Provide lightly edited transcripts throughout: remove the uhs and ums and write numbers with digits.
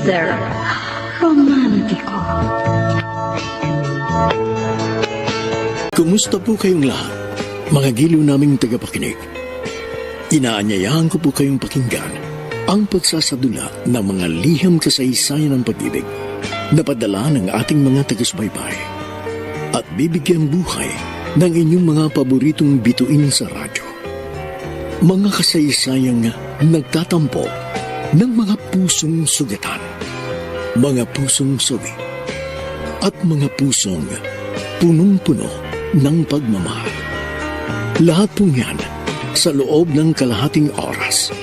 Mr. Romántico. Kumusta po kayong lahat, mga giliw naming tagapakinig? Inaanyayahan ko po kayong pakinggan ang pagsasadula ng mga liham kasaysayan ng pag-ibig na padala ng ating mga taga-subaybay at bibigyan buhay ng inyong mga paboritong bituin sa radyo. Mga kasaysayang nagtatampok ng mga pusong sugatan, mga pusong sawi, at mga pusong punong-puno ng pagmamahal. Lahat pong yan sa loob ng kalahating oras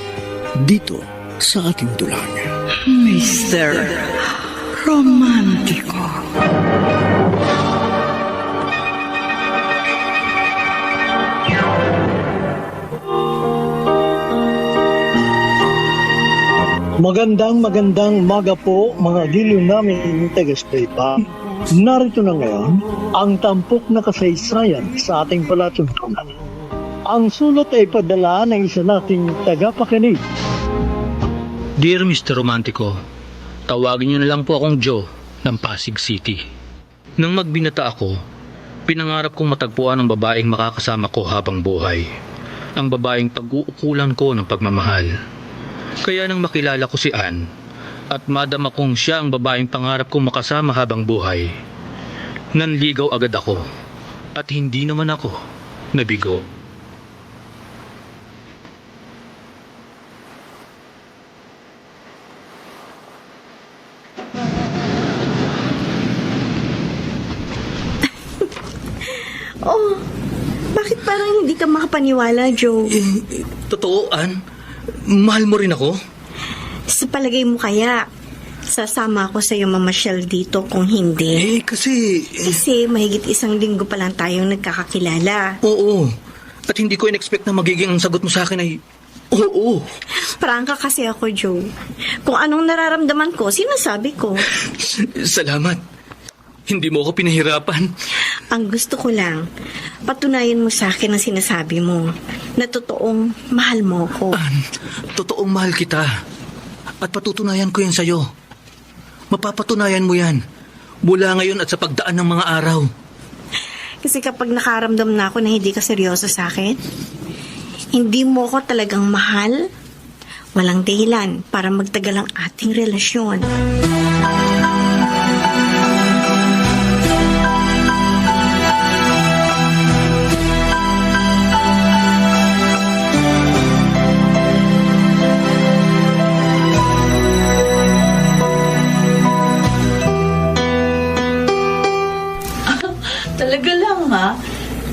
dito sa ating dulang. Mr. Romántico. Magandang umaga po mga giliw namin taga-subaybay. Narito na ngayon ang tampok na kasaysayan sa ating palatuntunan. Ang sulat ay padala ng isa nating tagapakinig. Dear Mr. Romantico, tawagin niyo na lang po akong Joe ng Pasig City. Nang magbinata ako, pinangarap kong matagpuan ang babaeng makakasama ko habang buhay. Ang babaeng pag-uukulan ko ng pagmamahal. Kaya nang makilala ko si Ann at madama kong siya ang babaeng pangarap kong makasama habang buhay, nanligaw agad ako at hindi naman ako nabigo. Oh, bakit parang hindi ka makapaniwala, Joe? Totoo, Ann? Mahal mo rin ako? Sa palagay mo kaya, sasama ako sa iyo mamasyal dito kung hindi? Kasi Mahigit 1 linggo pa lang tayong nagkakakilala. oo. At hindi ko in-expect na magiging ang sagot mo sa akin ay oo. Prangka kasi ako, Joe. Kung anong nararamdaman ko, sinasabi ko. Salamat. Hindi mo ako pinahirapan. Ang gusto ko lang, patunayan mo sa akin ang sinasabi mo, na totoong mahal mo ko. Totoong mahal kita. At patutunayan ko yan sa'yo. Mapapatunayan mo yan. Mula ngayon at sa pagdaan ng mga araw. Kasi kapag nakaramdam na ako na hindi ka seryoso sa akin, hindi mo ko talagang mahal, walang dahilan para magtagal ang ating relasyon. Talaga lang, ha?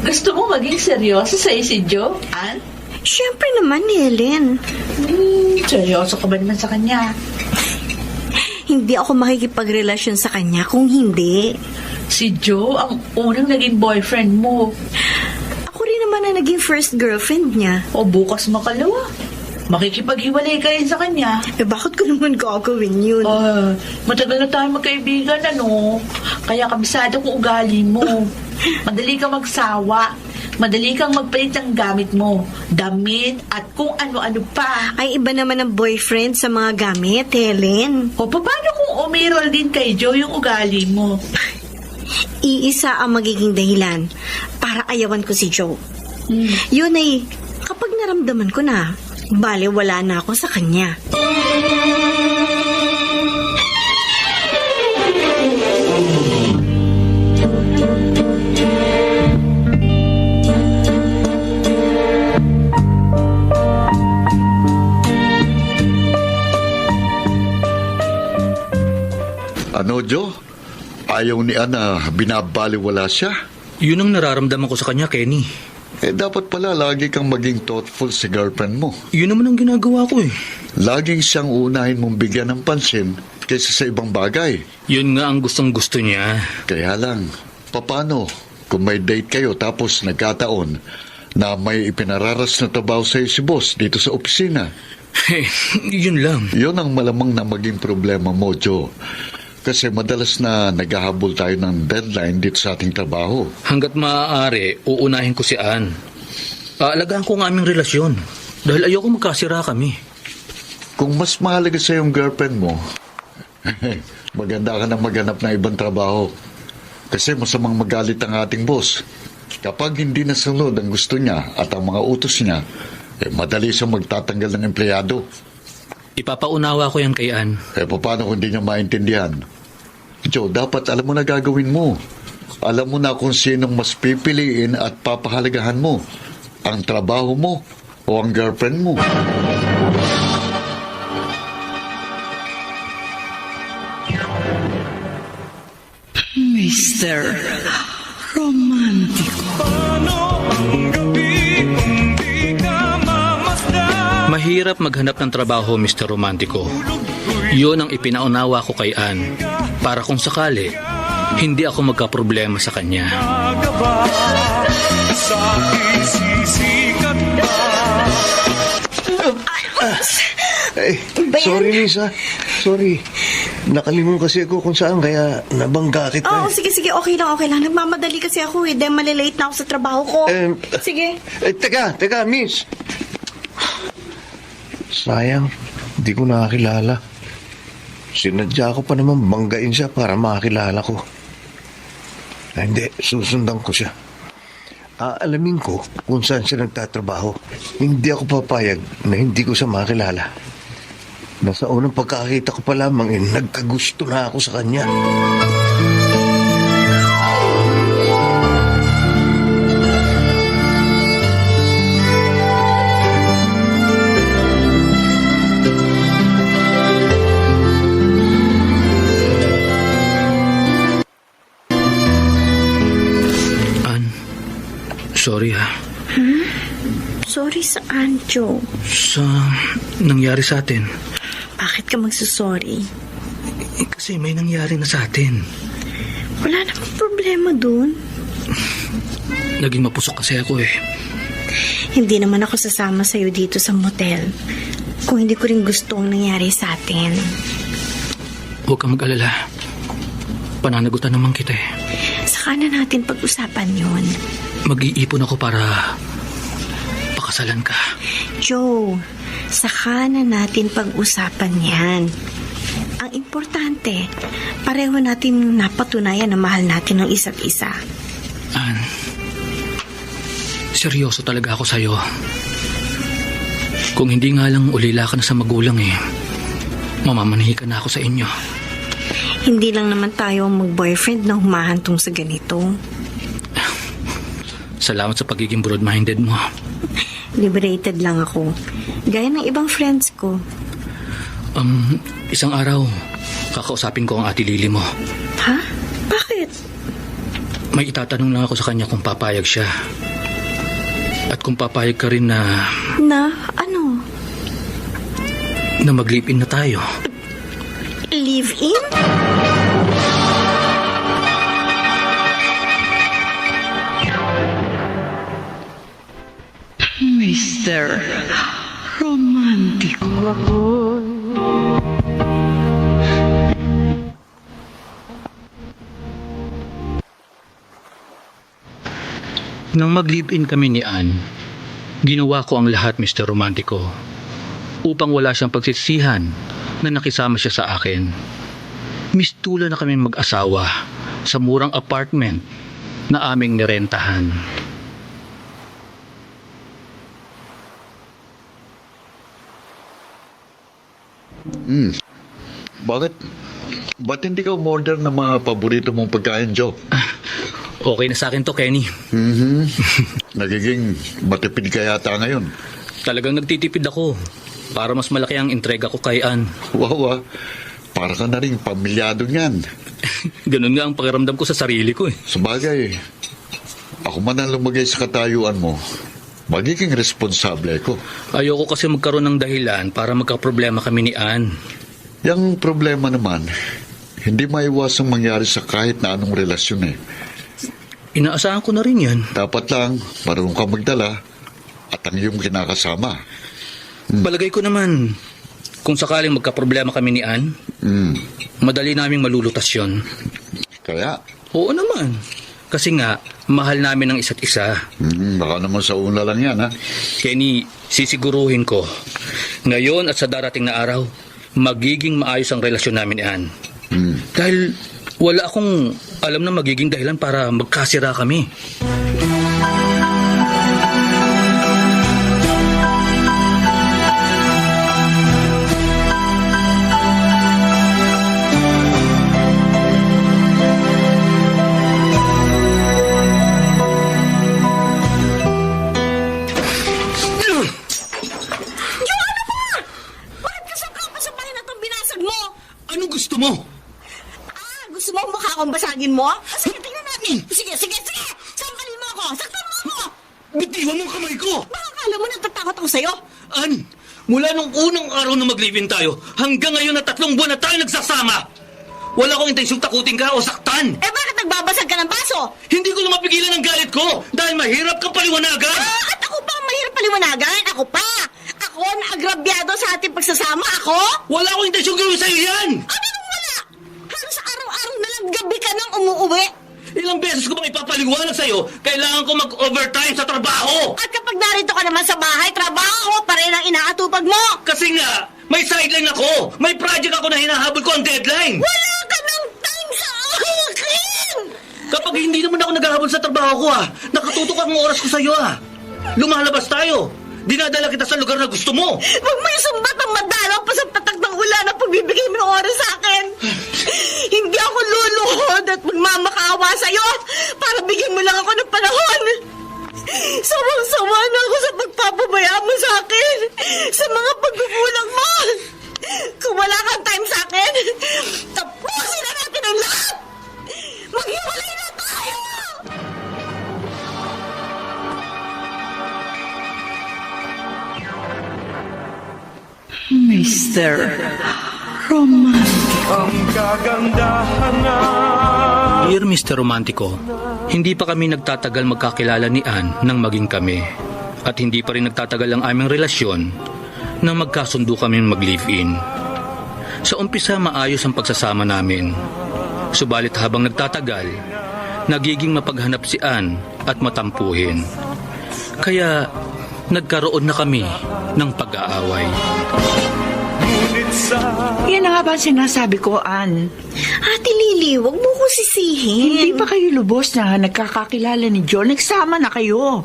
Gusto mo maging seryoso sa si Joe, Ann? Siyempre naman, Helen. Seryoso ka ba naman sa kanya? Hindi ako makikipagrelasyon sa kanya kung hindi. Si Joe ang unang naging boyfriend mo. Ako rin naman na naging first girlfriend niya. O bukas makalawa. Makikipag-iwalay ka rin sa kanya. Bakit ko naman gagawin yun? Matagal na tayo magkaibigan, ano? Kaya kabisado kong ugali mo. Madali kang magsawa. Madali kang magpalit ng gamit mo. Damit at kung ano-ano pa. Ay, iba naman ang boyfriend sa mga gamit, Helen. O paano kung umiral din kay Joe yung ugali mo? Iisa ang magiging dahilan para ayawan ko si Joe. Yun ay, kapag naramdaman ko na, bale wala na ako sa kanya. Ano, Joe? Ayaw ni Ana binabaliwala siya? Yun ang nararamdaman ko sa kanya, Kenny. Dapat pala lagi kang maging thoughtful sa girlfriend mo. Yun naman ang ginagawa ko eh. Laging siyang unahin mong bigyan ng pansin kaysa sa ibang bagay. Yun nga ang gustong-gusto niya. Kaya lang, paano kung may date kayo tapos nagkataon na may ipinararas na trabaho sa'yo si boss dito sa opisina? Yun lang. Yun ang malamang na maging problema mo, Joe. Kasi madalas na naghahabol tayo ng deadline dito sa ating trabaho. Hanggat maaari, uunahin ko si Ann. Aalagaan ko ang aming relasyon. Dahil ayoko magkasira kami. Kung mas mahalaga sa yung girlfriend mo, Maganda ka na maghanap ng ibang trabaho. Kasi masamang magalit ang ating boss. Kapag hindi nasunod ang gusto niya at ang mga utos niya, madali siyang magtatanggal ng empleyado. Ipapaunawa ko yan kay Ann. Paano kung hindi niya maintindihan? Joe, dapat alam mo na gagawin mo. Alam mo na kung sinong mas pipiliin at papahalagahan mo. Ang trabaho mo o ang girlfriend mo. Mr. Romantico. Mahirap maghanap ng trabaho, Mr. Romantico. Yun ang ipinaunawa ko kay Ann. Para kung sakali, hindi ako magkaproblema sa kanya. Sorry, Lisa. Sorry. Nakalimong kasi ako kung saan, kaya nabangga kita. Oo, sige, okay lang. Nagmamadali kasi ako eh. Dahil malilate na ako sa trabaho ko. Sige. Teka, miss. Sayang, di ko nakakilala. Sinadya ko pa naman banggain siya para makakilala ko. Hindi, susundan ko siya. Aalamin ko kung saan siya nagtatrabaho. Hindi ako papayag na hindi ko siya makilala. Nasa unang pagkakita ko pa lamang nagkagusto na ako sa kanya. Sorry ha. Sorry saan, Joe? Sa nangyari sa atin. Bakit ka magsasorry? Kasi may nangyari na sa atin. Wala namang problema dun. Naging mapusok kasi ako eh. Hindi naman ako sasama sa'yo dito sa motel kung hindi ko rin gusto ang nangyari sa atin. Huwag kang mag-alala. Pananagutan naman kita eh. Saka na natin pag-usapan yun. Mag-iipon ako para pakasalan ka. Joe, saka na natin pag-usapan yan. Ang importante, pareho natin napatunayan na mahal natin ang isa't isa. Ann, seryoso talaga ako sa'yo. Kung hindi nga lang ulila ka na sa magulang mamamanahi ka na ako sa inyo. Hindi lang naman tayo mag-boyfriend na humahantong sa ganito. Salamat sa pagiging broad-minded mo. Liberated lang ako. Gaya ng ibang friends ko. Isang araw, kakausapin ko ang ate Lily mo. Ha? Bakit? May itatanong lang ako sa kanya kung papayag siya. At kung papayag ka rin na... Na? Ano? Na mag-live-in na tayo. Live-in? Mr. Romantico. Nang mag-live-in kami ni Ann, ginawa ko ang lahat, Mr. Romantico, upang wala siyang pagsisihan na nakisama siya sa akin. Mistula na kami mag-asawa sa murang apartment na aming nirentahan. Ba't hindi ka umorder ng mga paborito mong pagkain, Joe? Okay na sa akin to, Kenny. Nagiging matipid ka yata ngayon. Talagang nagtitipid ako para mas malaki ang entrega ko kay Ann. Wow, para ka na rin pamilyado niyan. Ganun nga ang pakiramdam ko sa sarili ko eh. Sabagay, ako man ang lumagay sa katayuan mo, magiging responsable ko. Ayoko kasi magkaroon ng dahilan para magkaproblema kami ni Ann. Yang problema naman, hindi maiwasang mangyari sa kahit na anong relasyon eh. Inaasahan ko na rin yan. Dapat lang, marunong ka magdala at ang iyong kinakasama. Palagay ko naman, kung sakaling magkaproblema kami ni Ann, madali naming malulutas yun. Kaya? Oo naman. Kasi nga, mahal namin ang isa't isa. Baka naman sa una lang yan, ha? Kenny, sisiguruhin ko. Ngayon at sa darating na araw, magiging maayos ang relasyon namin ni Ann. Dahil wala akong alam na magiging dahilan para magkasira kami. Bakit kasangka pa sa bahay na itong binasag mo? Anong gusto mo? Gusto mo ang mukha kong basagin mo? Sige, tingnan natin. Sige! Sambalin mo ako! Saktan mo ako! Bitiwan mo ang kamay ko! Baka akala mo natatakot ako sa'yo? Ann, mula nung unang araw na mag-live-in tayo, hanggang ngayon na 3 buwan na tayo nagsasama, wala akong intensyong takutin ka o saktan. Eh bakit nagbabasag ka ng baso? Hindi ko na mapigilan ang galit ko dahil mahirap kang paliwanagan. At ako pa ang mahirap paliwanagan? Ako pa! Ako na agrabyado sa ating pagsasama? Ako? Wala akong intensyong gawin sa'yo yan. Anong wala? Halos araw-araw na lang gabi ka nang umuuwi. Ilang beses ko bang ipapaliwanag sa'yo, kailangan ko mag-overtime sa trabaho. At kapag narito ka naman sa bahay, trabaho pa rin ang inaatupag mo. Kasi nga, may sideline ako. May project ako na hinahabol ko ang deadline. Wala ka ng time sa akin! Kapag hindi naman ako naghahabol sa trabaho ko nakatutok ang oras ko sa'yo Lumalabas tayo. Dinadala kita sa lugar na gusto mo. Huwag may sumbat ang madalang pa sa patak ng ulan na pagbibigay mo ng oras sa akin. Hindi ako luluhod at magmamakaawa sa'yo para bigyan mo lang ako ng panahon. Sawang-sawa na ako sa pagpapabaya mo sa akin, sa mga pagkukulang mo. Kung wala kang time sa akin, tapusin na natin ang lahat. Maghiwalay na tayo! Mr. Romantic. Dear Mr. Romantico, hindi pa kami nagtatagal magkakilala ni Ann nang maging kami. At hindi pa rin nagtatagal ang aming relasyon nang magkasundo kami mag-live-in. Sa umpisa maayos ang pagsasama namin. Subalit habang nagtatagal, nagiging mapaghanap si Ann at matampuhin. Kaya nagkaroon na kami ng pag-aaway. Yan na nga ba ang sinasabi ko, Ann? Ate Lily, huwag mo ko sisihin. Hindi pa kayo lubos na nagkakakilala ni John. Nagsama na kayo.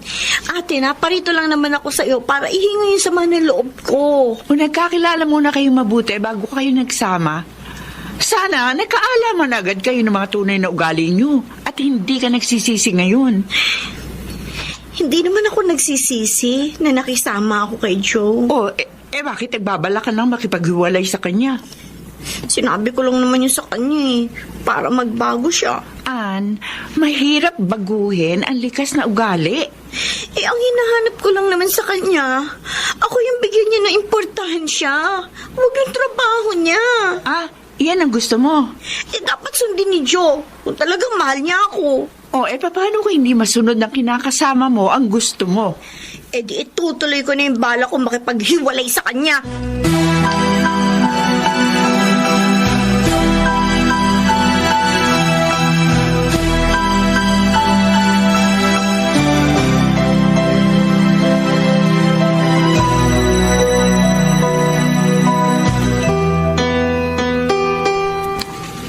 Ate, naparito lang naman ako sa iyo para ihingi yung sama ng loob ko. Kung nagkakilala muna kayo mabuti bago kayo nagsama, sana nagkaalaman agad kayo ng mga tunay na ugali nyo at hindi ka nagsisisi ngayon. Hindi naman ako nagsisisi na nakisama ako kay Joe. Bakit nagbabala ka nang makipaghiwalay sa kanya? Sinabi ko lang naman yun sa kanya para magbago siya. Ann, mahirap baguhin ang likas na ugali. Ang hinahanap ko lang naman sa kanya, ako yung bigyan niya ng importansya. Huwag yung trabaho niya. Yan ang gusto mo. Dapat sundin ni Joe kung talagang mahal niya ako. Paano kung hindi masunod ng kinakasama mo ang gusto mo? Di itutuloy ko na yung bala kong makipaghiwalay sa kanya.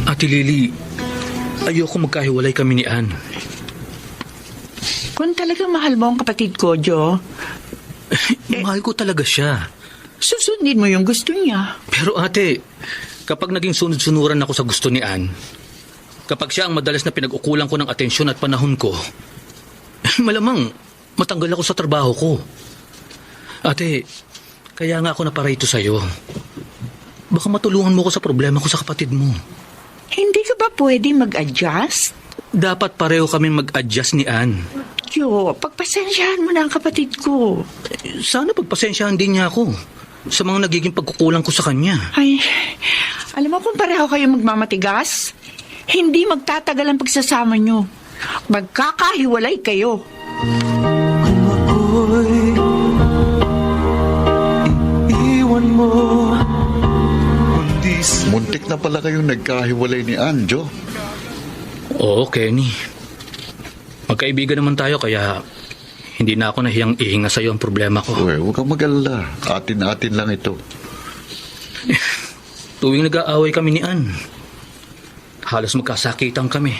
Ate Lily, ayoko magkahiwalay kami ni Ann. Kung talagang mahal mo ang kapatid ko, Joe, Mahal ko talaga siya. susundin mo yung gusto niya. Pero ate, kapag naging sunod-sunuran ako sa gusto ni Ann, kapag siya ang madalas na pinag-ukulan ko ng atensyon at panahon ko, malamang matanggal ako sa trabaho ko. Ate, kaya nga ako naparito sa'yo. Baka matulungan mo ko sa problema ko sa kapatid mo. Hindi ka ba pwede mag-adjust? Dapat pareho kami mag-adjust ni Ann. Joe, pagpasensyahan mo na ang kapatid ko. Sana pagpasensyahan din niya ako sa mga nagiging pagkukulang ko sa kanya. Ay, alam mo kung pareho kayo magmamatigas, hindi magtatagal ang pagsasama nyo. Magkakahiwalay kayo. Muntik na pala kayong nagkahiwalay ni Ann, Joe. Oo, Kenny. Magkaibigan naman tayo kaya hindi na ako nahiyang ihinga sa'yo ang problema ko. Huwag kang mag-alala. Atin-atin lang ito. Tuwing nag-aaway kami ni Ann, halos magkasakitan kami.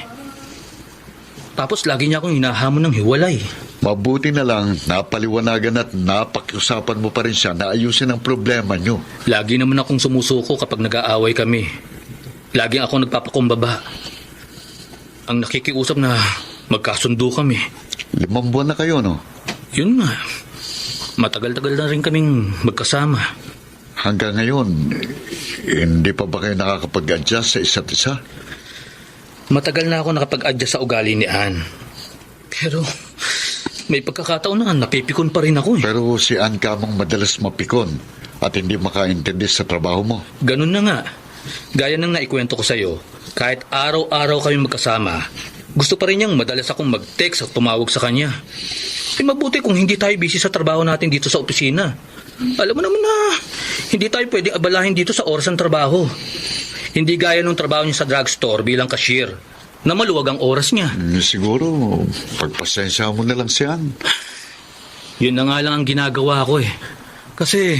Tapos lagi niya akong hinahamon ng hiwalay. Mabuti na lang napaliwanagan at napakiusapan mo pa rin siya na ayusin ang problema nyo. Lagi naman akong sumusuko kapag nag-aaway kami. Lagi akong nagpapakumbaba. Ang nakikiusap na magkasundo kami. 5 buwan na kayo, no? Yun nga. Matagal-tagal na rin kaming magkasama. Hanggang ngayon, hindi pa ba kayo nakakapag-adjust sa isa't isa? Matagal na ako nakapag-adjust sa ugali ni Ann. Pero may pagkakataon na napipikon pa rin ako eh. Pero si Ann kamang madalas mapikon at hindi makaintindi sa trabaho mo. Ganun na nga. Gaya ng naikwento ko sa'yo, kahit araw-araw kami magkasama, gusto pa rin niyang madalas akong mag-text at tumawag sa kanya. Eh mabuti kung hindi tayo busy sa trabaho natin dito sa opisina. Alam mo naman na hindi tayo pwedeng abalahin dito sa oras ng trabaho. Hindi gaya nung trabaho niya sa drugstore bilang cashier, na maluwag ang oras niya. Siguro, pagpasensya mo na lang si Ann. Yun na nga lang ang ginagawa ko eh. Kasi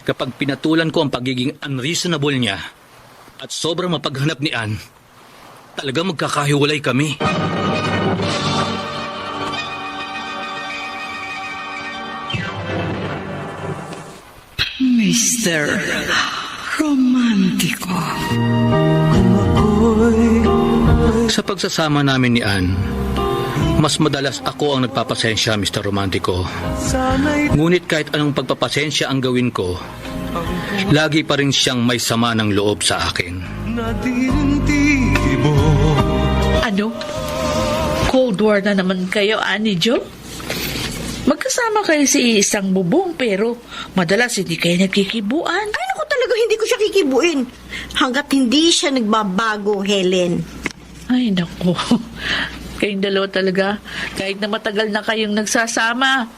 kapag pinatulan ko ang pagiging unreasonable niya at sobrang mapaghanap ni Ann, talaga magkakahiwalay kami. Mr. Romantiko. Sa pagsasama namin ni Ann, mas madalas ako ang nagpapasensya, Mr. Romantico. Ngunit kahit anong pagpapasensya ang gawin ko, lagi pa rin siyang may sama ng loob sa akin. Ano? Cold War na naman kayo, Annie Jo? Magkasama kayo sa isang bubong pero madalas hindi kayo nagkikibuan. Ay, naku talaga, hindi ko siya kikibuin. Hanggat hindi siya nagbabago, Helen. Ay, naku. Kayong dalawa talaga, kahit na matagal na kayong nagsasama,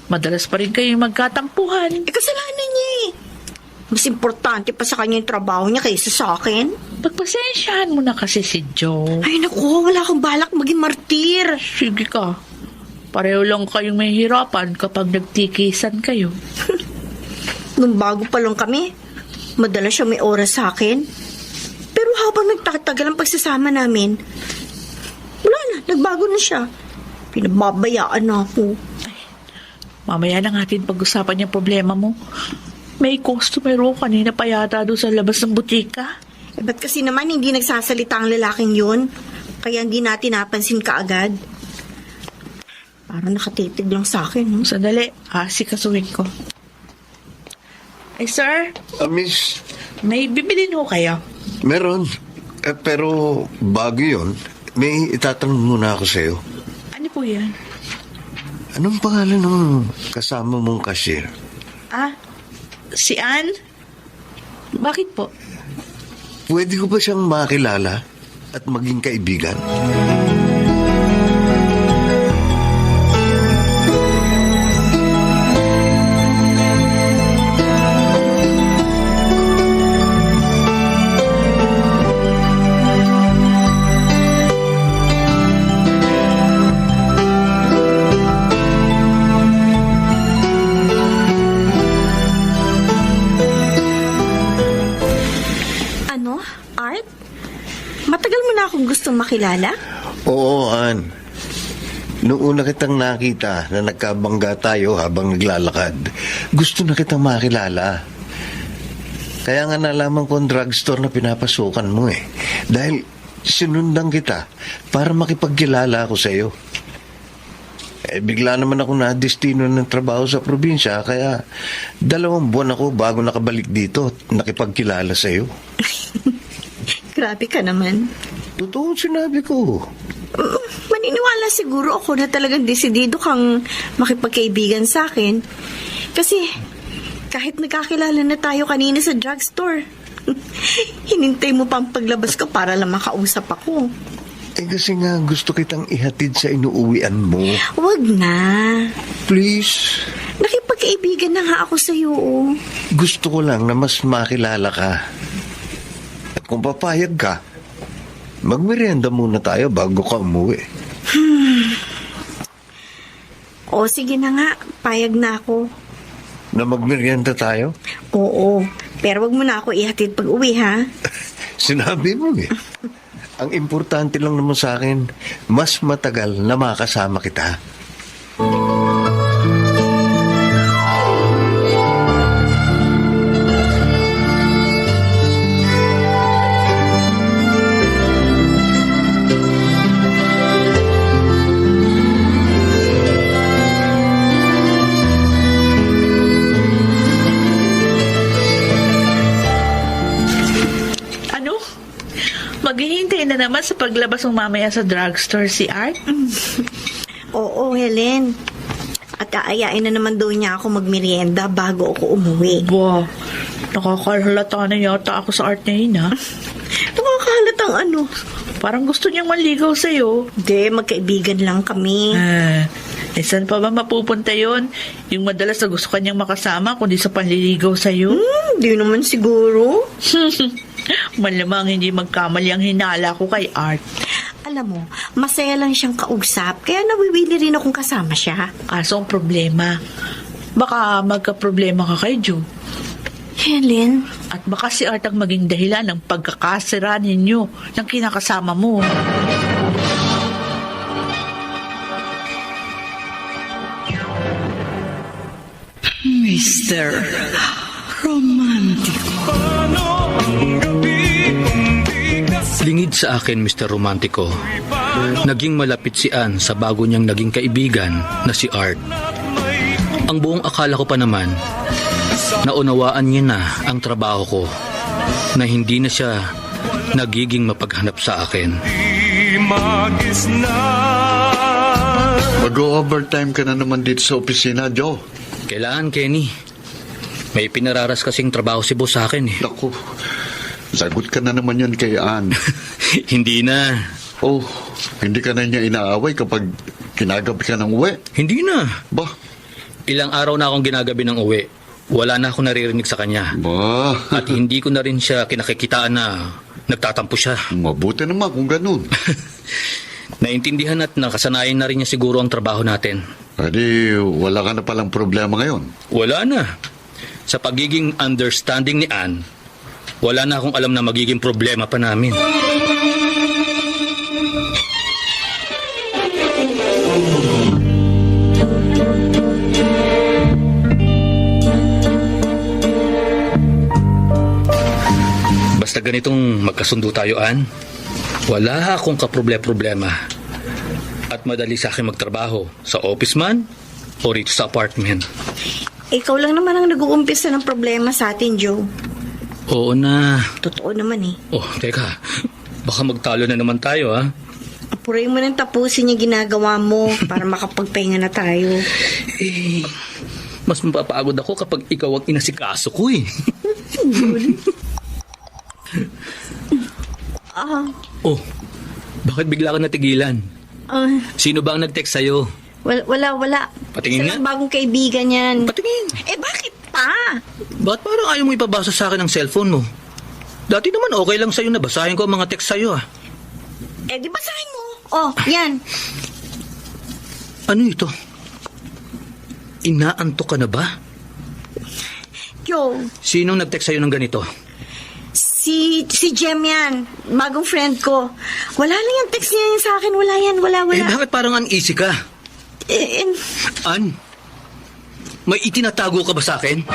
madalas pa rin kayong magkatampuhan. Eh, kasalanan niya eh. Mas importante pa sa kanya yung trabaho niya kaysa sa akin. Pagpasensyahan mo na kasi si Joe. Ay, naku, wala akong balak maging martir. Sige ka. Pareho lang kayong may hirapan kapag nagtikisan kayo. Nung bago pa lang kami, madalas siya may oras sa akin. Pero habang nagtatagal ang pagsasama namin, wala na, nagbago na siya. Pinababayaan na ako. Mamaya na natin pag-usapan yung problema mo. May customer ko kanina pa yata doon sa labas ng butika. Eh, ba't kasi naman hindi nagsasalita ang lalaking yun? Kaya hindi natin napansin kaagad. Parang nakatitig lang sa akin, no? Sandali, sikasuhin ko. Sir, Miss, may bibilin ho kayo. meron. Pero bago yun, may itatanong muna ako sa'yo. Ano po yan? Anong pangalan ng kasama mong cashier? Si Ann? Bakit po? Pwede ko ba siyang makilala at maging kaibigan? Ano? Art? Matagal mo na akong gustong makilala? Oo, Ann. Noong una kitang nakita na nagkabangga tayo habang naglalakad, gusto na kitang makilala. Kaya nga nalaman ko ang drugstore na pinapasukan mo eh. Dahil sinundan kita para makipagkilala ako sa iyo. Bigla naman ako na-destino ng trabaho sa probinsya, kaya 2 buwan ako bago nakabalik dito at nakipagkilala sa iyo. Grabe ka naman. Totoo sinabi ko. Maniniwala siguro ako na talagang desidido kang makipagkaibigan sa akin. Kasi kahit nagkakilala na tayo kanina sa drugstore, hinintay mo pang paglabas ko para lang makausap ako. Kasi nga gusto kitang ihatid sa inuuwian mo. Wag na. Please. Nakipagkaibigan na nga ako sa iyo. Oh. Gusto ko lang na mas makilala ka. At kung papayag ka, magmerienda muna tayo bago ka umuwi. O sige na nga, payag na ako. Na magmerienda tayo? Oo, Pero wag mo na ako ihatid pag uwi, ha? Sinabi mo eh. Ang importante lang naman sa akin, mas matagal na makasama kita. Ano? Maghihintay na naman sa paglabas ng mamaya sa drugstore si Art? Oo, Helen. At aayain na naman daw niya ako magmerienda bago ako umuwi. Ba, nakakahalata na yata ako sa Art na yun, ha? Nakakahalatang ano? Parang gusto niyang manligaw sa'yo. Hindi, magkaibigan lang kami. Saan pa ba mapupunta yon? Yung madalas na gusto kanyang makasama kundi sa panliligaw sa'yo? Hindi naman siguro. Malamang hindi magkamali ang hinala ko kay Art. Alam mo, masaya lang siyang kausap, kaya nawiwili rin akong kasama siya. Kaso ang problema, baka magka-problema ka kay Joe. Helen, At baka si Art ang maging dahilan ng pagkakasira ninyo ng kinakasama mo. Mr. Romantico. Lingid sa akin, Mr. Romantico. Naging malapit si Ann sa bago niyang naging kaibigan na si Art. Ang buong akala ko pa naman, naunawaan niya na ang trabaho ko, na hindi na siya nagiging mapaghanap sa akin. Mag-overtime ka na naman dito sa opisina, Joe. Kailangan, Kenny. May pinararas kasing trabaho si boss sa akin eh. Naku, sagot ka na naman yan kay Ann. Hindi na. Oh, hindi ka na niya inaaway kapag kinagabi ka ng uwi. Hindi na. Ba, Ilang araw na akong ginagabi ng uwi. Wala na akong naririnig sa kanya. ba, At hindi ko na rin siya kinakikitaan na nagtatampo siya. mabuti naman kung ganun. Naintindihan at nakasanayan na rin niya siguro ang trabaho natin. Adi, wala ka na palang problema ngayon. Wala na. Sa pagiging understanding ni Ann, wala na akong alam na magiging problema pa namin. Basta ganitong magkasundo tayo, Ann, wala akong kaproblema. At madali sa akin magtrabaho sa office man o rito sa apartment. ikaw lang naman ang nag-uumpisa ng problema sa atin, Joe. Oo na. Totoo naman eh. Oh, teka. Baka magtalo na naman tayo, ha? Apuray mo nang tapusin yung ginagawa mo para makapagpahinga na tayo. Eh, mas mapapagod ako kapag ikaw ang inasikaso ko, eh. Oh, bakit bigla ka natigilan? Sino ba ang nag-text sa'yo? Wala. Patingin Isa nga. lang bagong kaibigan yan. Patingin. Bakit pa? Ba't parang ayaw mo ipabasa sa akin ng cellphone mo? Dati naman okay lang sa'yo na basahin ko ang mga text sa'yo, ah. Di basahin mo. Oh, yan. Ano ito? Inaantok ka na ba? Joe, Sinong nag-text sa'yo ng ganito? si Jem yan. Bagong friend ko. Wala lang yung text niya yan sa akin. Wala yan. Wala. Eh, bakit parang uneasy ka? An? May itinatago ka ba sa akin?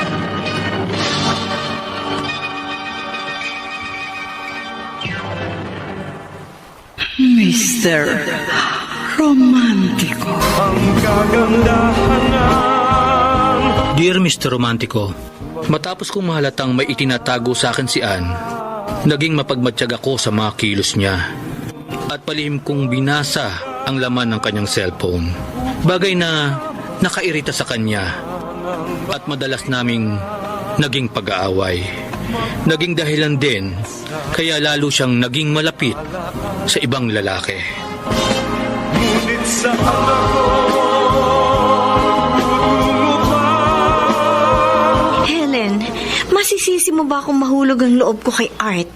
Mr. Romantico. Dear Mr. Romantico, matapos kong mahalatang may itinatago sa akin si Ann, naging mapagmatsyag ako sa mga kilos niya at palihim kong binasa ang laman ng kanyang cellphone. Bagay na nakairita sa kanya at madalas naming naging pag-aaway. Naging dahilan din kaya lalo siyang naging malapit sa ibang lalaki. Helen, masisisi mo ba akong mahulog ang loob ko kay Art?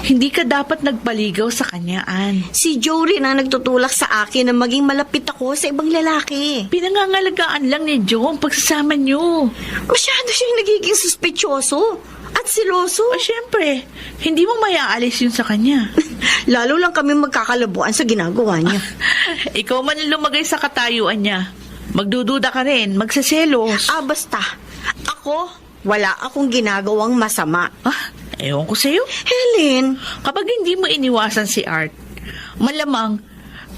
Hindi ka dapat nagpaligaw sa kanya, Ann. Si Joe rin ang nagtutulak sa akin na maging malapit ako sa ibang lalaki. Pinangangalagaan lang ni Joe ang pagsasama niyo. Masyado siyang nagiging suspetsyoso at siloso. O syempre, hindi mo mayaalis yun sa kanya. Lalo lang kami magkakalabuan sa ginagawa niya. Ikaw man ang lumagay sa katayuan niya. Magdududa ka rin, magsaselos. Basta. Ako, wala akong ginagawang masama. Ewan ko sa'yo. Helen, Kapag hindi mo iniwasan si Art, malamang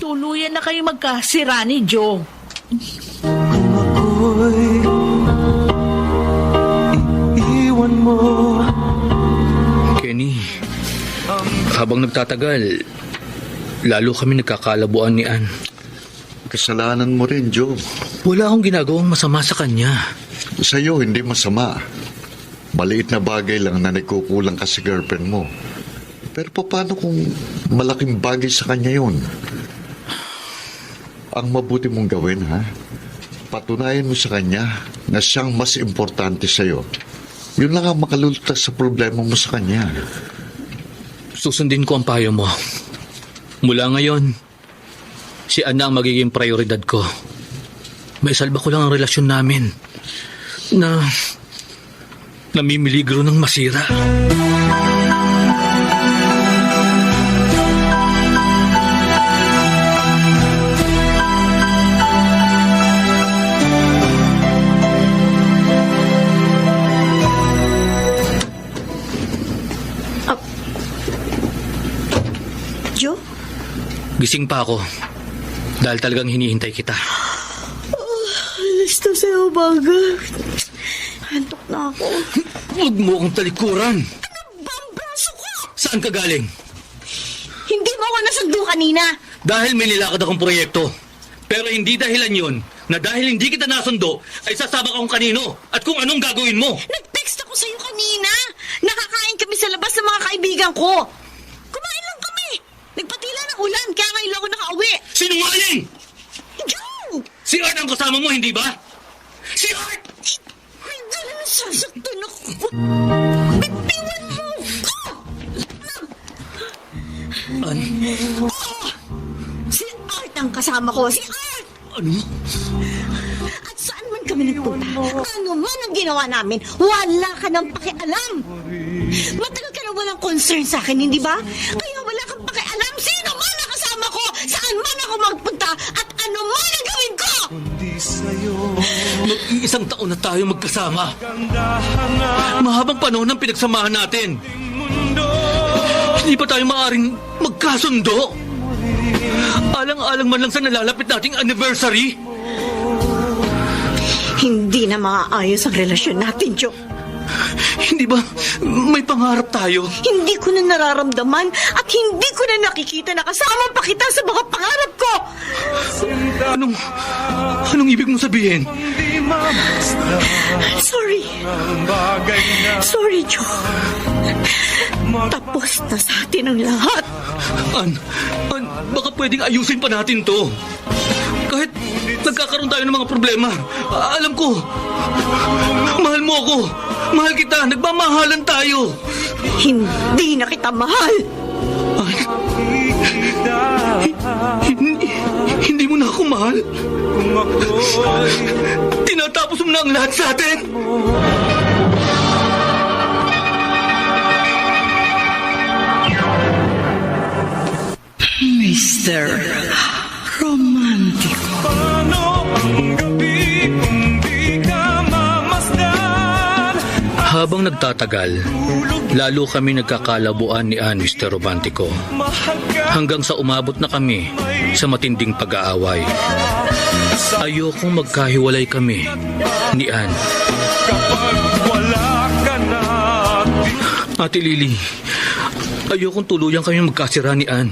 tuluyan na kayo magkasira ni Joe. Kenny, habang nagtatagal, lalo kami nagkakalabuan ni Ann. Kasalanan mo rin, Joe. Wala akong ginagawang masama sa kanya. Sa'yo, hindi masama. Maliit na bagay lang na nagkukulang ka sa girlfriend mo. Pero paano kung malaking bagay sa kanya yun? Ang mabuti mong gawin, ha? Patunayan mo sa kanya na siyang mas importante sa'yo. Yun lang ang makalulutas sa problema mo sa kanya. Susundin ko ang payo mo. Mula ngayon, si Anna ang magiging prioridad ko. May salba ko lang ang relasyon namin na namimiligro ng masira. Joe? Gising pa ako dahil talagang hinihintay kita. Alis na sa umaga. Hantok na ako. Huwag mo akong talikuran. Ano ba ang braso ko? Saan ka galing? Hindi mo ako nasundo kanina. Dahil may nilakad akong proyekto. Pero hindi dahilan yon na dahil hindi kita nasundo, ay sasabak akong kanino at kung anong gagawin mo. Nag-text ako sa'yo kanina. Nakakain kami sa labas ng mga kaibigan ko. Kumain lang kami. Nagpatila ng ulan, kaya ngayon lang ako nakauwi. Sinungaling! Joe! Si Art ang kasama mo, hindi ba? Si Art! Hindi na nasasaktan ako. Bitiwan mo ko! Si Art ang kasama ko. Si Art! Ano? At saan man kami nagpunta, ano man ang ginawa namin, wala ka nang pakialam. Matagal ka na walang concern sa akin, hindi ba? Kaya wala kang pakialam. Sino man ang kasama ko, saan man ako magpunta, at ano man ang gawin ko! Mag-iisang taon na tayo magkasama. Mahabang panahon ang pinagsamahan natin. Hindi pa tayo maaaring magkasundo. Alang-alang man lang sa nalalapit nating anniversary. Hindi na maaayos ang relasyon natin, Joe. Hindi ba may pangarap tayo? Hindi ko na nararamdaman at hindi ko na nakikita na kasama pa kita sa mga pangarap ko. Anong ibig mong sabihin? Sorry. Sorry, Joe. Tapos na sa atin ang lahat. An, baka pwedeng ayusin pa natin to. Kahit nagkakaroon tayo ng mga problema, alam ko, mahal mo ako. Mahal kita. Nagmamahalan tayo. Hindi na kita mahal. Hindi mo na ako mahal. Tinatapos mo na ang lahat sa atin. Mr. Romantic. Habang nagtatagal, lalo kami nagkakalabuan ni Ann, Mr. Romantico. Hanggang sa umabot na kami sa matinding pag-aaway. Ayokong magkahiwalay kami ni Ann. Ate Lily, ayokong tuluyan kami magkasira ni Ann.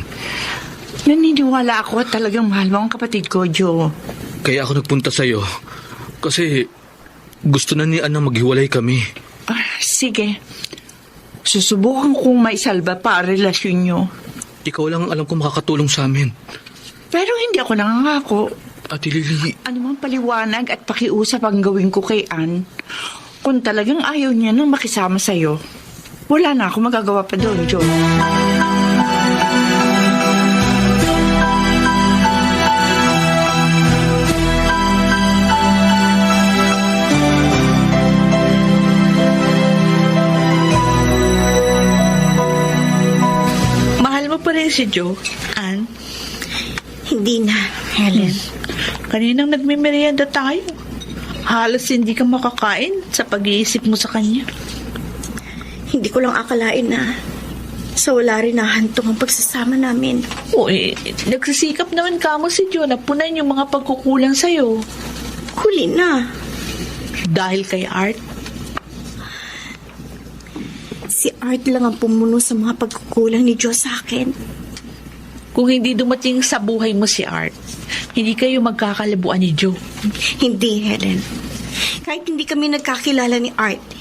Naniniwala ako at talagang mahal mo ang kapatid ko, Joe. Kaya ako nagpunta sa'yo kasi gusto na ni Ann na maghiwalay kami. Sige. Susubukan kong maisalba pa ang relasyon nyo. Ikaw lang ang alam kong makakatulong sa amin. Pero hindi ako nangangako. Ate Lily, Ano mang paliwanag at pakiusap ang gawin ko kay Ann, kung talagang ayaw niya nang makisama sa'yo. Wala na ako magagawa pa doon, Joe. Mahal mo pa rin si Joe, Ann. Hindi na, Helen. Kaninang nagmimerienda tayo. Halos hindi ka makakain sa pag-iisip mo sa kanya. Hindi ko lang akalain na sa wala rin nahantong ang pagsasama namin. O nagsisikap naman kamo si Joe na punan yung mga pagkukulang sa'yo. Huli na. Dahil kay Art. Si Art lang ang pumuno sa mga pagkukulang ni Joe sa akin. Kung hindi dumating sa buhay mo si Art, hindi kayo magkakalabuan ni Joe. Hindi, Helen. Kahit hindi kami nagkakilala ni Art,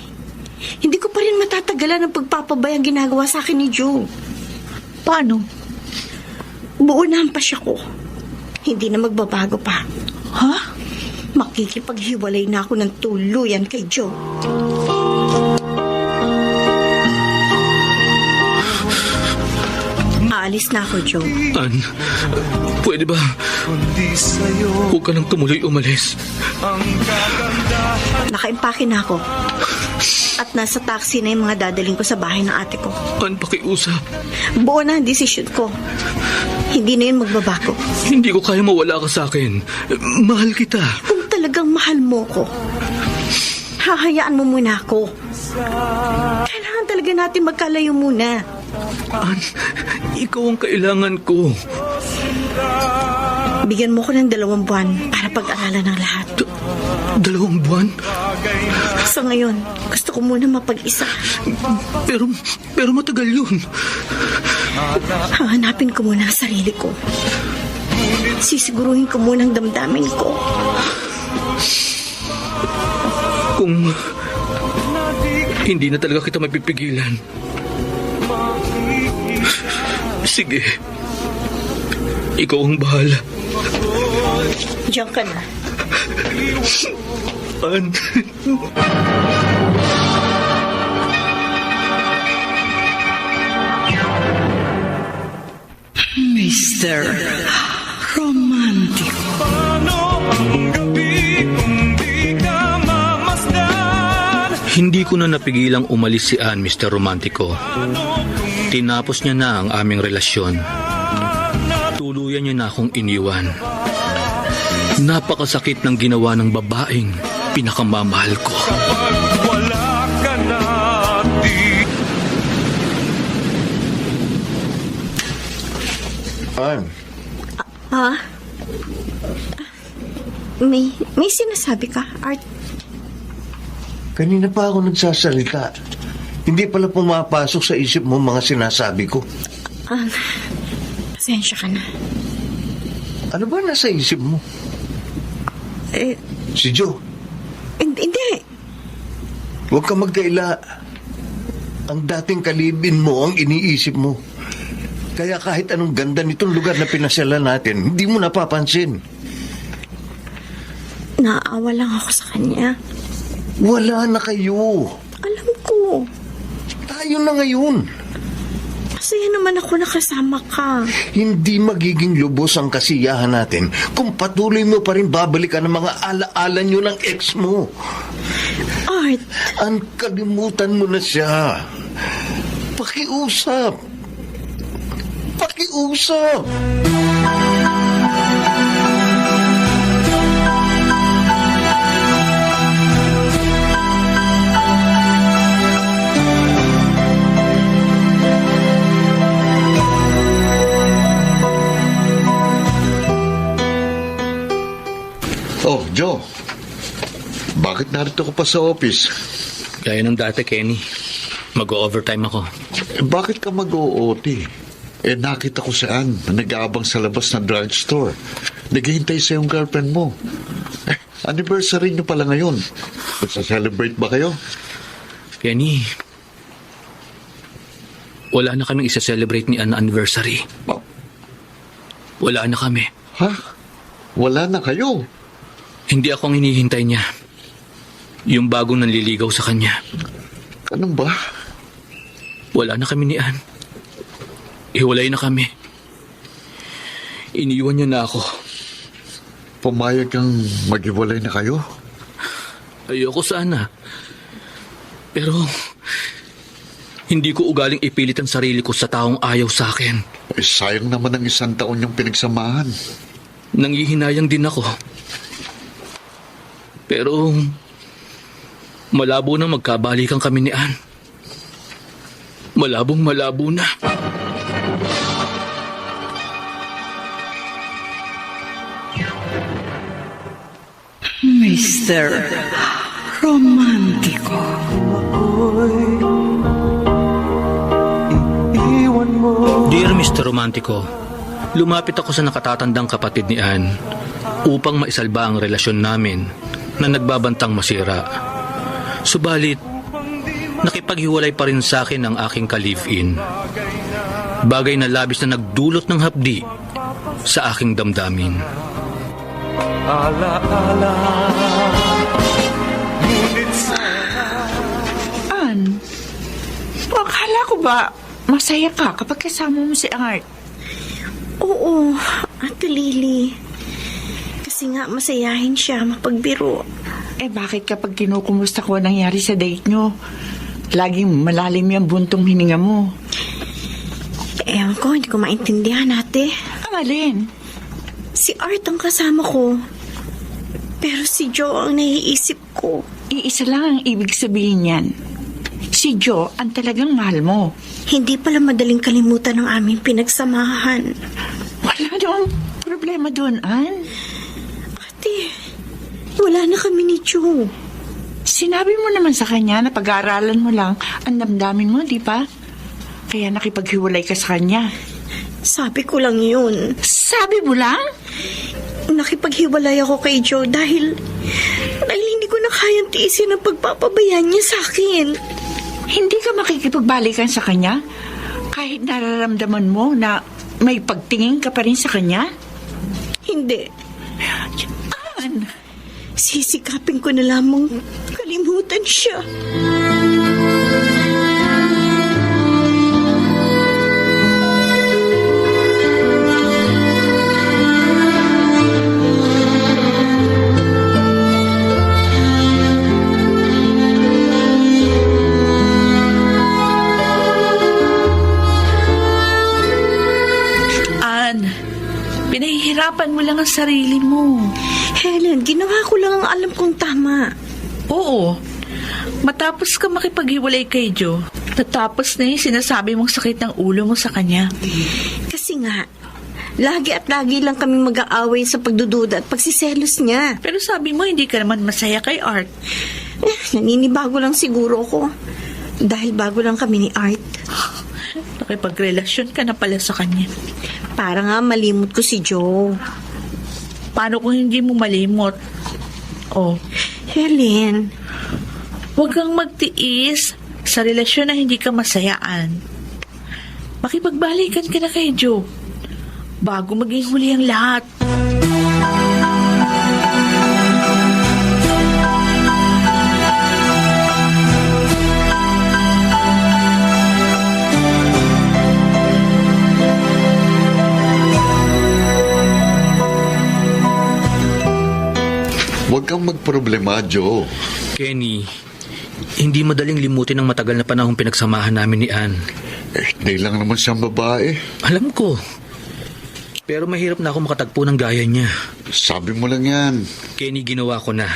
hindi ko pa rin matatagalan ang pagpapabayang ginagawa sa akin ni Joe. Paano? Buo na ang pasya ko. Hindi na magbabago pa. Ha? Makikipaghiwalay na ako ng tuluyan kay Joe. Aalis na ako, Joe. Ann, pwede ba? Huwag ka nang tumuloy umalis. Nakaimpake na ako. At nasa taxi na yung mga dadaling ko sa bahay ng ate ko. Ann, pakiusap. Buo na ang desisyon ko. Hindi na yun magbabago. Hindi ko kaya mawala ka sa akin. Mahal kita. Kung talagang mahal mo ko, hahayaan mo muna ako. Kailangan talaga natin magkalayo muna. Ann, ikaw ang kailangan ko. Bigyan mo ko ng 2 buwan para pag-aralan ng lahat. 2 buwan? Sa ngayon, gusto ko muna mapag-isa. Pero matagal yun. Hahanapin ko muna ang sarili ko. Sisiguruhin ko muna ang damdamin ko. Kung hindi na talaga kita mapipigilan, sige. Ikaw ang bahala. Diyan ka na. Ann. Mr. Romantic. Hindi ko na napigilang umalis si Ann, Mr. Romantico. Tinapos niya na ang aming relasyon. Tuluyan niya na akong iniwan. Napakasakit ng ginawa ng babaeng pinakamamahal ko. Ann, Ha? May sinasabi ka, Art? kanina pa ako nagsasalita. Hindi pala pumapasok sa isip mo mga sinasabi ko. Pasensya ka na. Ano ba nasa isip mo? Si Joe. Hindi. Huwag ka magkaila. Ang dating kalibin mo ang iniisip mo. Kaya kahit anong ganda nitong lugar na pinasyalan natin, hindi mo napapansin. Naaawa lang ako sa kanya. Wala na kayo. Alam ko. Tayo na ngayon. Masaya naman ako nakasama ka. Hindi magiging lubos ang kasiyahan natin kung patuloy mo pa rin babalikan ang mga alaala nyo ng ex mo. Art. Ang kalimutan mo na siya. Pakiusap. Pakiusap. Oh, Joe. Bakit narito ka pa sa office? Gaya ng dati, Kenny. Mag-overtime ako. Bakit ka mag-OOT? Nakita ko si Ann na nag-aabang sa labas ng drugstore. Naghihintay sa yung girlfriend mo. Anniversary niyo pala ngayon. Magsa-celebrate ba kayo? Kenny, wala na kaming isa-celebrate ni Ann na anniversary. Oh. Wala na kami. Ha? Wala na kayo? Hindi ako ang hinihintay niya. Yung bagong nanliligaw sa kanya. Ano ba? Wala na kami ni Ann. Iwalay na kami. Iniwan niya na ako. Pumayag kang maghiwalay na kayo? Ayoko sana. Pero hindi ko ugaling ipilit ang sarili ko sa taong ayaw sa akin. Sayang naman ang 1 taon yung pinagsamahan. Nangihinayang din ako. Pero malabo na magkabalikan kami ni Ann. Malabo na. Mr. Romantiko. Dear Mr. Romantico, lumapit ako sa nakatatandang kapatid ni Ann upang maisalba ang relasyon namin na nagbabantang masira. Subalit, nakipaghiwalay pa rin sa akin ang aking ka-live-in. Bagay na labis na nagdulot ng hapdi sa aking damdamin. Ann, akala ko ba masaya ka kapag kasama mo si Art? Oo, Ate Lily. Kasi nga masayahin siya mapagbiro. Bakit kapag kinukumusta ko nangyari sa date nyo, laging malalim yung buntong hininga mo? Ewan ko, hindi ko maintindihan, ate. Ang alin? Si Art ang kasama ko. Pero si Joe ang naiisip ko. Iisa lang ang ibig sabihin yan. Si Joe ang talagang mahal mo. Hindi pala madaling kalimutan ang aming pinagsamahan. Wala namang problema doon, Ann. Ate, wala na kami ni Joe. Sinabi mo naman sa kanya na pag-aaralan mo lang ang damdamin mo, di ba? Kaya nakipaghiwalay ka sa kanya. Sabi ko lang yun. Sabi mo lang? Nakipaghiwalay ako kay Joe dahil hindi ko na kayang tiisin ang pagpapabayaan niya sa akin. Hindi ka makikipagbalikan sa kanya? Kahit nararamdaman mo na may pagtingin ka pa rin sa kanya? Hindi. Ann, Sisikapin ko na lamang kalimutan siya. Pinahihirapan mo lang ang sarili mo. Helen, ginawa ko lang ang alam kong tama. Oo. Matapos ka makipaghiwalay kay Joe, tatapos na yung sinasabi mong sakit ng ulo mo sa kanya. Kasi nga, lagi at lagi lang kami mag-aaway sa pagdududa at pagsiselos niya. Pero sabi mo hindi ka naman masaya kay Art. Naninibago lang siguro ko. Dahil bago lang kami ni Art. Nakipagrelasyon ka na pala sa kanya. Para nga malimot ko si Joe. Paano kung hindi mo malimot? Oh, Helen, huwag kang magtiis sa relasyon na hindi ka masayaan. Makipagbalikan ka na kay Joe bago maging huli ang lahat. Huwag kang magproblema, Joe. Kenny, hindi madaling limutin ang matagal na panahong pinagsamahan namin ni Ann. Hindi lang naman siyang babae. Alam ko. Pero mahirap na ako makatagpo ng gaya niya. Sabi mo lang yan. Kenny, ginawa ko na.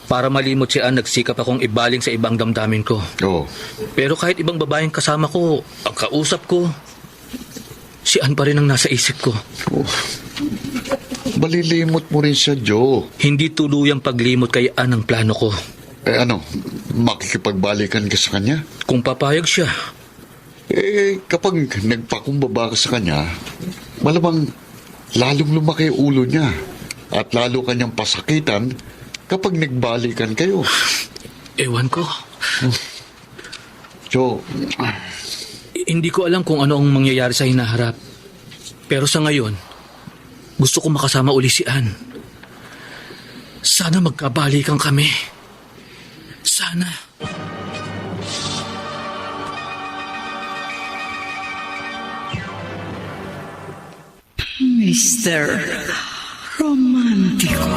Para malimot si Ann, nagsikap akong ibaling sa ibang damdamin ko. Oo. Pero kahit ibang babaeng kasama ko, ang kausap ko, si Ann pa rin ang nasa isip ko. Oh. Malilimot mo rin siya, Joe. Hindi tuluyang paglimot kay Ann ang plano ko. Makikipagbalikan ka sa kanya? Kung papayag siya. Kapag nagpakumbaba ka sa kanya, malamang lalong lumaki ang ulo niya at lalo kanyang pasakitan kapag nagbalikan kayo. Ewan ko. Joe, Hindi ko alam kung ano ang mangyayari sa hinaharap. Pero sa ngayon, gusto ko makasama uli si Ann. Sana magkabalikan kami. Sana. Mr. Romántico.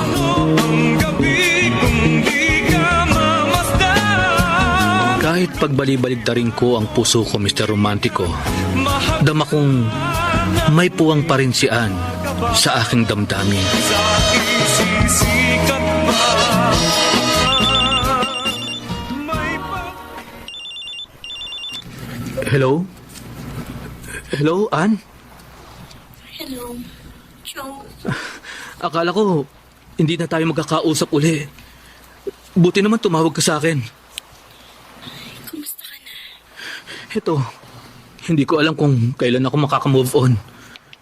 Kahit pagbalibaligtarin ko ang puso ko, Mr. Romantico, dama kong may puwang pa rin si Ann sa aking damdamin. Hello? Hello, Ann? Hello, Joe. Akala ko hindi na tayo magkakausap uli. Buti naman tumawag ka sa akin. Kumusta ka na? Ito, hindi ko alam kung kailan ako makaka-move on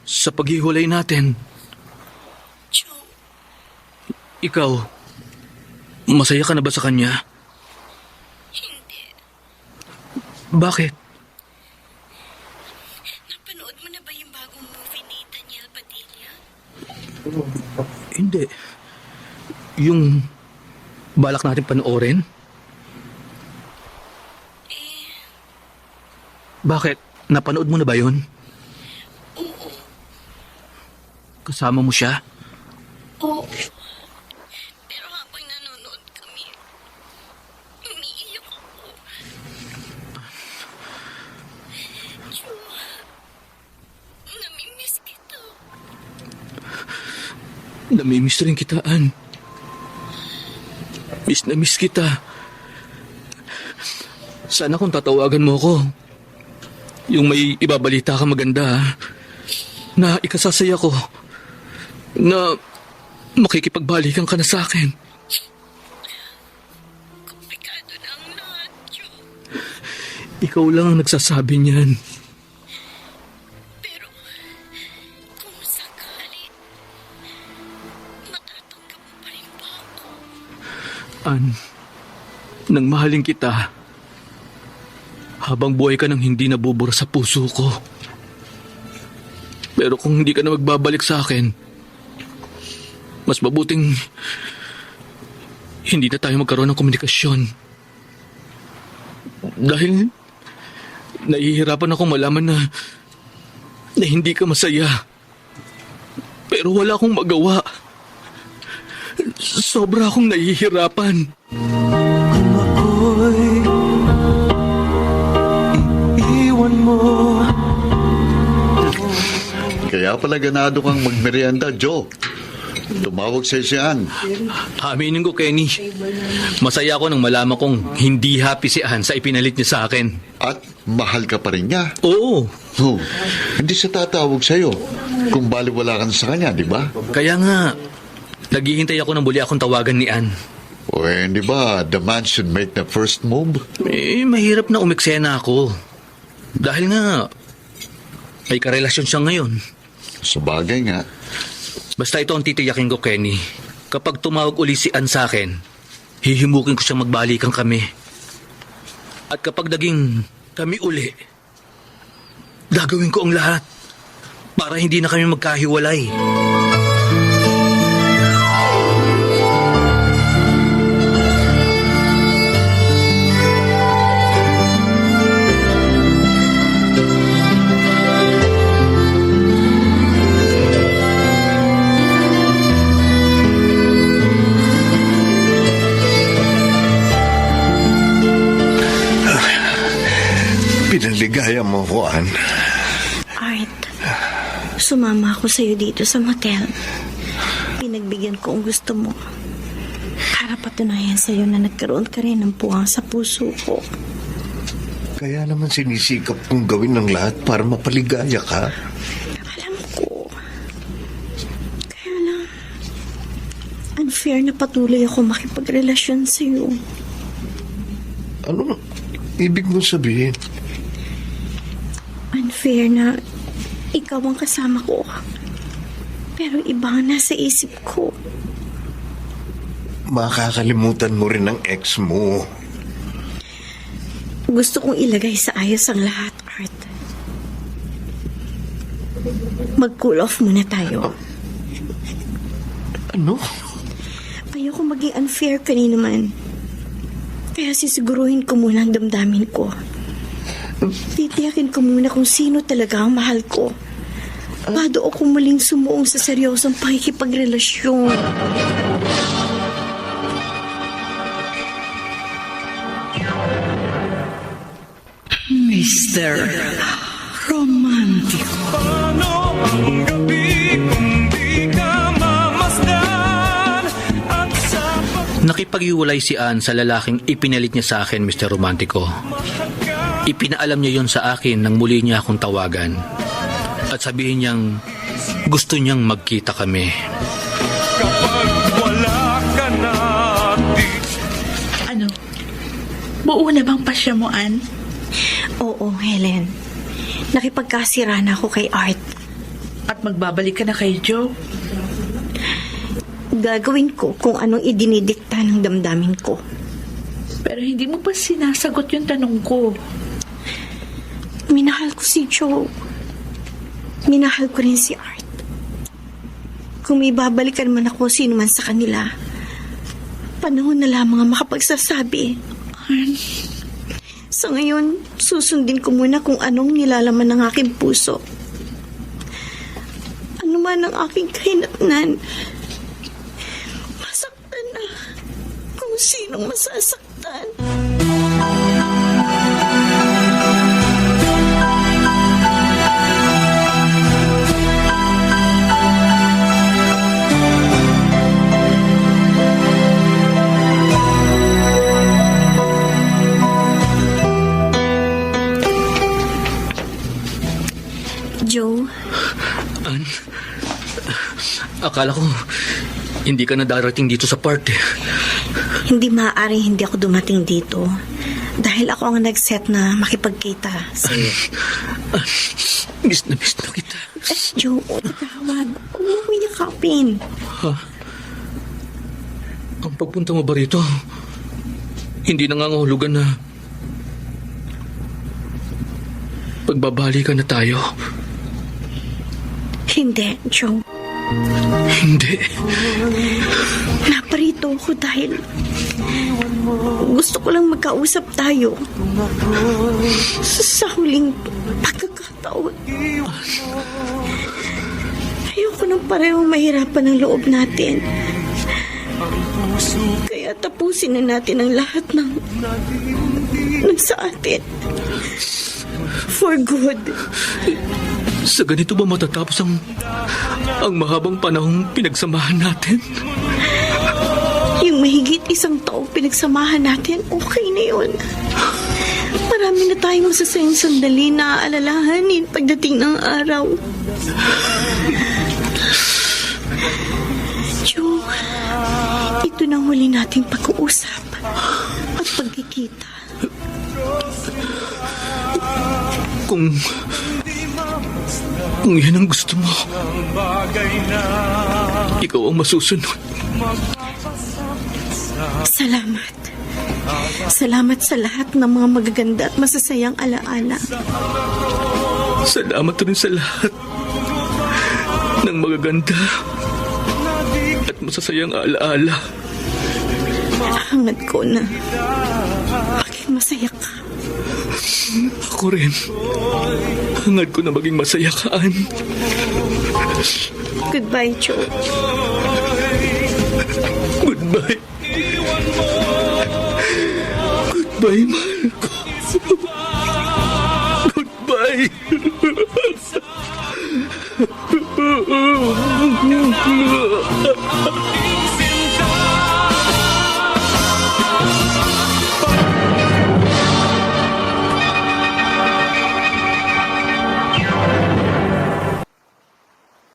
sa paghiwalay natin. Joe, Ikaw, masaya ka na ba sa kanya? hindi. Bakit? Napanood mo na ba yung bagong movie ni Daniel Padilla? Hindi. Yung balak natin panoorin? Bakit? Napanood mo na ba yun? Oo. Kasama mo siya? Oo. Pero habang nanonood kami, umiiyak ako. Joe, namimiss kita. Namimiss rin kita, Ann. Miss na miss kita. Sana kung tatawagan mo ko, yung may ibabalita ka maganda, na ikasasaya ko, na makikipagbalikan ka na sa akin. Komplikado na ang lahat, Joe. Ikaw lang ang nagsasabi niyan. Pero, kung sakali, matatanggap mo pa rin ba ako? Ann, nang mahalin kita, habang buhay ka nang hindi nabubura sa puso ko. Pero kung hindi ka na magbabalik sa akin, mas mabuting hindi na tayo magkaroon ng komunikasyon. Dahil nahihirapan ako malaman na hindi ka masaya. Pero wala akong magawa. Sobra akong nahihirapan. Kaya pala ganado kang magmerienda, Joe. Tumawag sa si Ann. Aminin ko, Kenny. Masaya ako nang malaman kong hindi happy si Ann sa ipinalit niya sa akin. At mahal ka pa rin niya. Oo, Oh, hindi siya tatawag sa'yo kung baliwala ka na sa kanya, di ba? kaya nga, naghihintay ako ng muli akong tawagan ni Ann. O di ba, the man should make the first move? Mahirap na umiksena ako. Dahil nga, may karelasyon siya ngayon. Sabagay nga. Basta ito ang titiyakin ko, Kenny. Kapag tumawag uli si Ann sa akin, hihimukin ko siyang magbalikan kami. At kapag naging kami uli, gagawin ko ang lahat para hindi na kami magkahiwalay. Pinaligaya mo ko, Ann. Art, sumama ako sa'yo dito sa motel. Pinagbigyan ko ang gusto mo. Para patunayan sa'yo na nagkaroon ka rin ng puwang sa puso ko. Kaya naman sinisikap kong gawin ng lahat para mapaligaya ka. Alam ko. Kaya lang, unfair na patuloy ako makipagrelasyon sa'yo. Ano ibig mo sabihin? Unfair na ikaw ang kasama ko. Pero iba ang nasa isip ko. Makakalimutan mo rin ang ex mo. Gusto kong ilagay sa ayos ang lahat, Art. Mag-cool off muna tayo. Ano? Ayoko maging unfair kanino man. Kaya sisiguruhin ko muna ang damdamin ko. Titiyakin ko muna kung sino talaga ang mahal ko. Pado ako muling sumuong sa seryosong pakikipagrelasyon. Mr. Romantico. Nakipag-iwalay si Ann sa lalaking ipinalit niya sa akin, Mr. Romantico. Ipinaalam niya yon sa akin nang muli niya akong tawagan. At sabihin niyang gusto niyang magkita kami. Ano? Buo na bang pasya mo, Ann? Oo, Helen. Nakipagkasira na ako kay Art. At magbabalik ka na kay Joe? Gagawin ko kung anong idinidikta ng damdamin ko. Pero hindi mo pa sinasagot yung tanong ko. Minahal ko si Joe. Minahal ko rin si Art. Kung may babalikan man ako sino man sa kanila, panahon na lamang ang makapagsasabi. Sa ngayon, susundin ko muna kung anong nilalaman ng aking puso. Ano man ang aking kahinatnan, masaktan na kung sinong masasaktan. Joe, Ann, akala ko hindi ka na darating dito sa party. hindi maaaring hindi ako dumating dito dahil ako ang nag-set na makipagkita sa'yo. Miss na kita. Joe, patawad. Huwag mo yakapin. Ang pagpunta mo ba rito, hindi nangangahulugan na pagbabalikan na tayo? Hindi, Joe. Hindi. Naparito ako dahil gusto ko lang magkausap tayo sa huling pagkakataon. Ayoko nang parehong mahirapan ang loob natin. Kaya tapusin na natin ang lahat ng sa atin. For good. Sa ganito ba matatapos ang mahabang panahong pinagsamahan natin? Yung mahigit 1 taong pinagsamahan natin, okay na yun. Marami na tayong masasayang sandali na aalalahanin pagdating ng araw. Joe, ito na huli nating pag-uusap at pagkikita. Kung yan ang gusto mo, ikaw ang masusunod. Salamat. Salamat sa lahat ng mga magaganda at masasayang alaala. Salamat rin sa lahat ng magaganda at masasayang alaala. Hangad ko na maging masaya ka. Ako rin. Hangad ko na maging masaya ka, Ann. Goodbye, Joe. Goodbye. Goodbye, mahal ko. Goodbye.